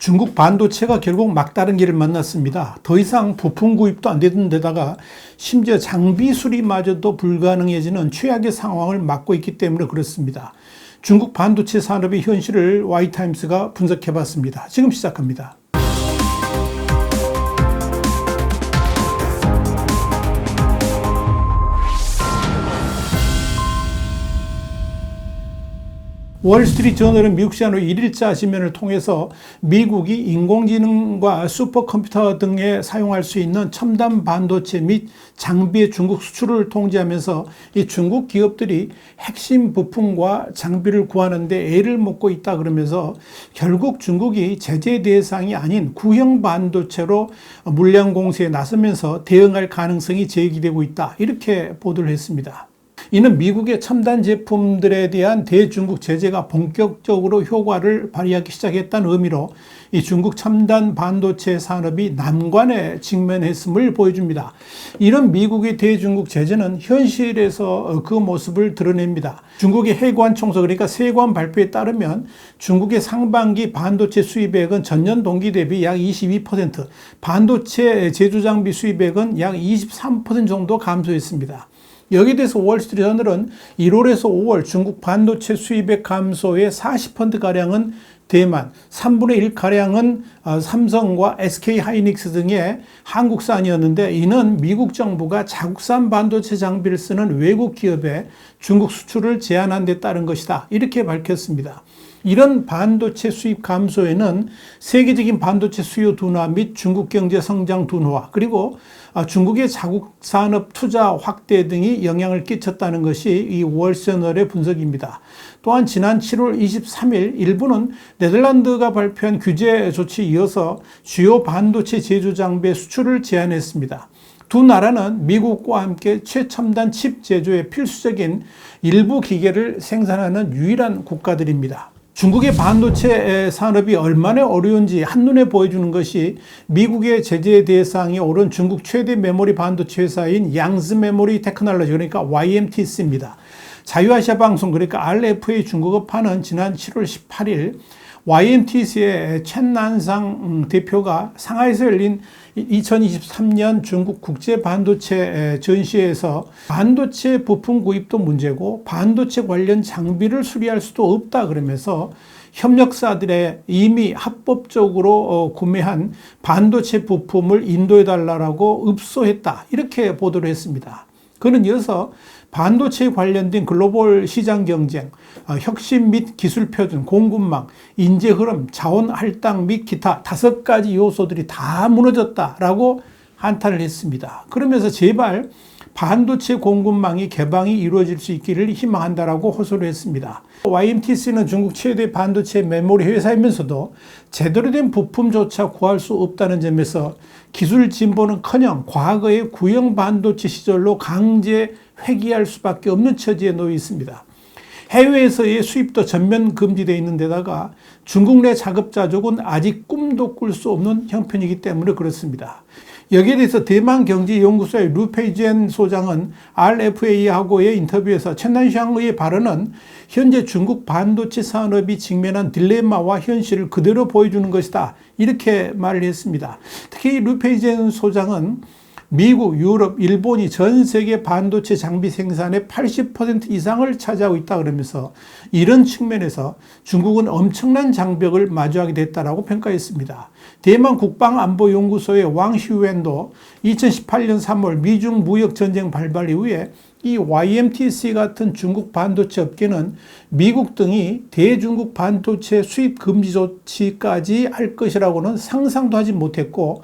중국 반도체가 결국 막다른 길을 만났습니다. 더 이상 부품 구입도 안 되던 데다가 심지어 장비 수리마저도 불가능해지는 최악의 상황을 맞고 있기 때문에 그렇습니다. 중국 반도체 산업의 현실을 Y타임스가 분석해 봤습니다. 지금 시작합니다. 월스트리트저널은 미국 시간으로 1일자 지면을 통해서 미국이 인공지능과 슈퍼컴퓨터 등에 사용할 수 있는 첨단 반도체 및 장비의 중국 수출을 통제하면서 이 중국 기업들이 핵심 부품과 장비를 구하는 데 애를 먹고 있다 그러면서 결국 중국이 제재 대상이 아닌 구형 반도체로 물량 공세에 나서면서 대응할 가능성이 제기되고 있다, 이렇게 보도를 했습니다. 이는 미국의 첨단 제품들에 대한 대중국 제재가 본격적으로 효과를 발휘하기 시작했다는 의미로 이 중국 첨단 반도체 산업이 난관에 직면했음을 보여줍니다. 이런 미국의 대중국 제재는 현실에서 그 모습을 드러냅니다. 중국의 해관 총서, 그러니까 세관 발표에 따르면 중국의 상반기 반도체 수입액은 전년 동기 대비 약 22%, 반도체 제조 장비 수입액은 약 23% 정도 감소했습니다. 여기에 대해서 월스트리트저널은 1월에서 5월 중국 반도체 수입액 감소의 40%가량은 대만, 3분의 1가량은 삼성과 SK하이닉스 등의 한국산이었는데, 이는 미국 정부가 자국산 반도체 장비를 쓰는 외국 기업에 중국 수출을 제한한 데 따른 것이다, 이렇게 밝혔습니다. 이런 반도체 수입 감소에는 세계적인 반도체 수요 둔화 및 중국 경제 성장 둔화, 그리고 중국의 자국 산업 투자 확대 등이 영향을 끼쳤다는 것이 이 월스트리트저널의 분석입니다. 또한 지난 7월 23일 일본은 네덜란드가 발표한 규제 조치에 이어서 주요 반도체 제조 장비의 수출을 제한했습니다. 두 나라는 미국과 함께 최첨단 칩 제조에 필수적인 일부 기계를 생산하는 유일한 국가들입니다. 중국의 반도체 산업이 얼마나 어려운지 한눈에 보여주는 것이 미국의 제재 대상에 오른 중국 최대 메모리 반도체 회사인 양즈 메모리 테크놀로지, 그러니까 YMTC입니다. 자유아시아 방송, 그러니까 RFA 중국어판은 지난 7월 18일 YMTC의 첸난상 대표가 상하이에서 열린 2023년 중국 국제 반도체 전시회에서 반도체 부품 구입도 문제고 반도체 관련 장비를 수리할 수도 없다 그러면서 협력사들의 이미 합법적으로 구매한 반도체 부품을 인도해달라고 읍소했다, 이렇게 보도를 했습니다. 그는 이어서 반도체에 관련된 글로벌 시장 경쟁, 혁신 및 기술 표준, 공급망, 인재 흐름, 자원 할당 및 기타 5가지 요소들이 다 무너졌다라고 한탄을 했습니다. 그러면서 제발 반도체 공급망이 개방이 이루어질 수 있기를 희망한다라고 호소를 했습니다. YMTC는 중국 최대 반도체 메모리 회사이면서도 제대로 된 부품조차 구할 수 없다는 점에서 기술 진보는커녕 과거의 구형 반도체 시절로 강제 회귀할 수밖에 없는 처지에 놓여 있습니다. 해외에서의 수입도 전면 금지되어 있는 데다가 중국 내 자급자족은 아직 꿈도 꿀 수 없는 형편이기 때문에 그렇습니다. 여기에 대해서 대만경제연구소의 루페이젠 소장은 RFA하고의 인터뷰에서 첸난샹의 발언은 현재 중국 반도체 산업이 직면한 딜레마와 현실을 그대로 보여주는 것이다, 이렇게 말을 했습니다. 특히 루페이젠 소장은 미국, 유럽, 일본이 전 세계 반도체 장비 생산의 80% 이상을 차지하고 있다 그러면서 이런 측면에서 중국은 엄청난 장벽을 마주하게 됐다라고 평가했습니다. 대만 국방안보연구소의 왕슈웬도 2018년 3월 미중 무역 전쟁 발발 이후에 이 YMTC 같은 중국 반도체 업계는 미국 등이 대중국 반도체 수입 금지 조치까지 할 것이라고는 상상도 하지 못했고,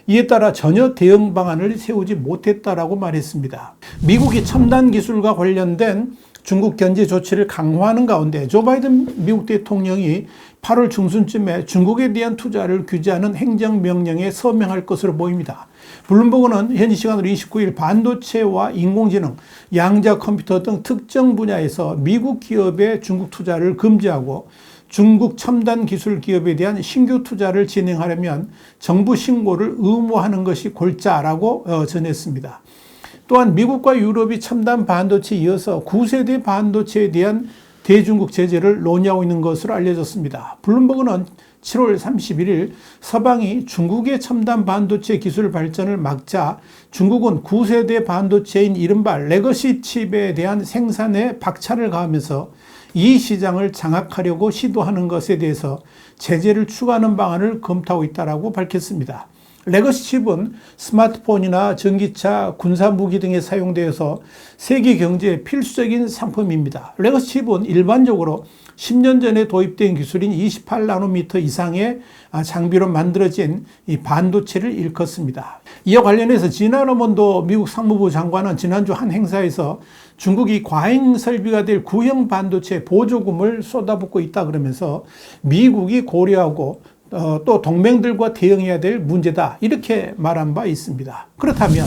이에 따라 전혀 대응 방안을 세우지 못했다라고 말했습니다. 미국이 첨단 기술과 관련된 중국 견제 조치를 강화하는 가운데 조 바이든 미국 대통령이 8월 중순쯤에 중국에 대한 투자를 규제하는 행정명령에 서명할 것으로 보입니다. 블룸버그는 현지 시간으로 29일 반도체와 인공지능, 양자 컴퓨터 등 특정 분야에서 미국 기업의 중국 투자를 금지하고 중국 첨단 기술 기업에 대한 신규 투자를 진행하려면 정부 신고를 의무화하는 것이 골자라고 전했습니다. 또한 미국과 유럽이 첨단 반도체에 이어서 9세대 반도체에 대한 대중국 제재를 논의하고 있는 것으로 알려졌습니다. 블룸버그는 7월 31일 서방이 중국의 첨단 반도체 기술 발전을 막자 중국은 9세대 반도체인 이른바 레거시 칩에 대한 생산에 박차를 가하면서 이 시장을 장악하려고 시도하는 것에 대해서 제재를 추가하는 방안을 검토하고 있다고 밝혔습니다. 레거시 칩은 스마트폰이나 전기차, 군사무기 등에 사용되어서 세계 경제에 필수적인 상품입니다. 레거시 칩은 일반적으로 10년 전에 도입된 기술인 28나노미터 이상의 장비로 만들어진 이 반도체를 일컫습니다. 이와 관련해서 지나 러먼도 미국 상무부 장관은 지난주 한 행사에서 중국이 과잉 설비가 될 구형 반도체 보조금을 쏟아붓고 있다 그러면서 미국이 고려하고 또 동맹들과 대응해야 될 문제다 이렇게 말한 바 있습니다. 그렇다면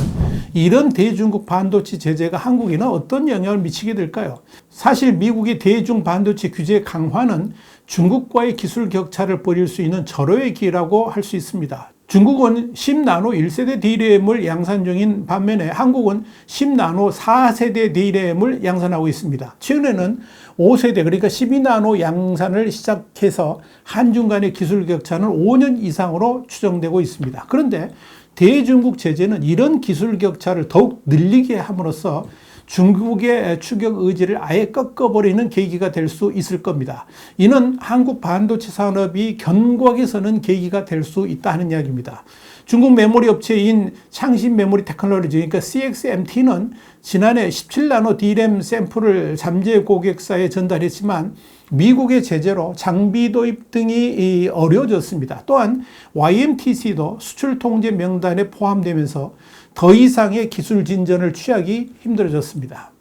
이런 대중국 반도체 제재가 한국에는 어떤 영향을 미치게 될까요? 사실 미국의 대중 반도체 규제 강화는 중국과의 기술 격차를 벌일 수 있는 절호의 기회라고 할 수 있습니다. 중국은 10나노 1세대 D램을 양산 중인 반면에 한국은 10나노 4세대 D램을 양산하고 있습니다. 최근에는 5세대 그러니까 12나노 양산을 시작해서 한중 간의 기술 격차는 5년 이상으로 추정되고 있습니다. 그런데 대중국 제재는 이런 기술 격차를 더욱 늘리게 함으로써 중국의 추격 의지를 아예 꺾어버리는 계기가 될 수 있을 겁니다. 이는 한국 반도체 산업이 견고하게 서는 계기가 될 수 있다는 이야기입니다. 중국 메모리 업체인 창신 메모리 테크놀로지 그러니까 CXMT는 지난해 17나노 D램 샘플을 잠재 고객사에 전달했지만 미국의 제재로 장비 도입 등이 어려워졌습니다. 또한 YMTC도 수출 통제 명단에 포함되면서 더 이상의 기술 진전을 취하기 힘들어졌습니다.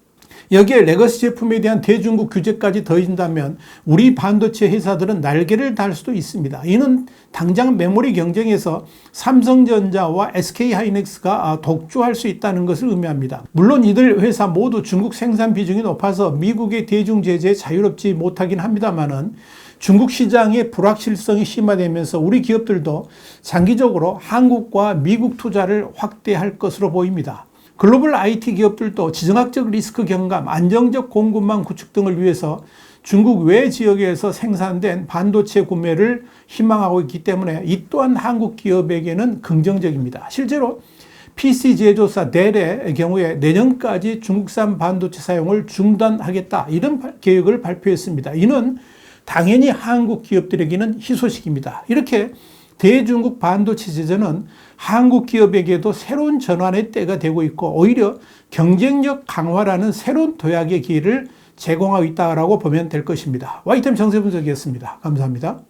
여기에 레거시 제품에 대한 대중국 규제까지 더해진다면 우리 반도체 회사들은 날개를 달 수도 있습니다. 이는 당장 메모리 경쟁에서 삼성전자와 SK하이닉스가 독주할 수 있다는 것을 의미합니다. 물론 이들 회사 모두 중국 생산 비중이 높아서 미국의 대중 제재에 자유롭지 못하긴 합니다만은 중국 시장의 불확실성이 심화되면서 우리 기업들도 장기적으로 한국과 미국 투자를 확대할 것으로 보입니다. 글로벌 IT 기업들도 지정학적 리스크 경감, 안정적 공급망 구축 등을 위해서 중국 외 지역에서 생산된 반도체 구매를 희망하고 있기 때문에 이 또한 한국 기업에게는 긍정적입니다. 실제로 PC 제조사 델의 경우에 내년까지 중국산 반도체 사용을 중단하겠다 이런 계획을 발표했습니다. 이는 당연히 한국 기업들에게는 희소식입니다. 이렇게 대중국 반도체 제재는 한국 기업에게도 새로운 전환의 때가 되고 있고 오히려 경쟁력 강화라는 새로운 도약의 기회를 제공하고 있다고 보면 될 것입니다. YTN 정세분석이었습니다. 감사합니다.